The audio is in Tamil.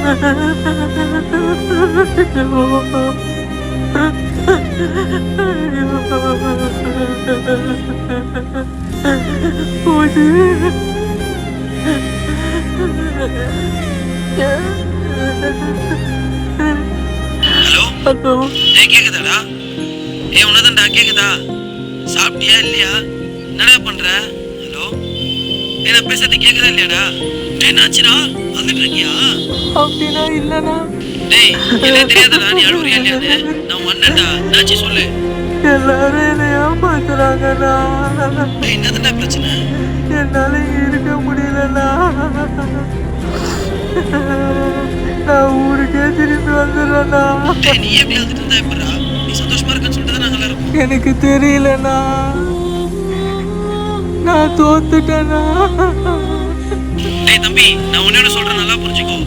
ஹலோ, ஏய் கேக்குதாடா? ஏய் உனதான்டா கேக்குதா? சாப்பிட்டியா இல்லையா? என்னடா பண்ற? ஹலோ, என்ன பேசுறது கேக்குதா இல்லையாடா? என்னாச்சுடா? அழுதுட்டு இருக்கியா? அப்படின்னா இல்லைண்ணா. டேய் எனக்கு தெரியாதடா நீ அழுவுறியா இல்லையான்னு. நான் வந்தேன்டா. என்னாச்சு சொல்லு. எல்லாரும் என்னை ஏமாத்துறாங்கண்ணா. டேய் என்னதுடா பிரச்சனை? என்னால இருக்க முடியலண்ணா. நான் ஊருக்கே திரும்பி வந்துடுறேண்ணா. டேய் நீ எப்படி அழுதுட்டு இருந்தா எப்படிடா? நீ சந்தோஷமா இருக்கன்னு சொல்லிட்டு தான் நாங்க எல்லாரும். எனக்கு தெரியலண்ணா. நான் தோத்துட்டேண்ணா. டேய் தம்பி நான் உன்னையோட சொல்றேன் நல்லா புரிஞ்சுக்கோ.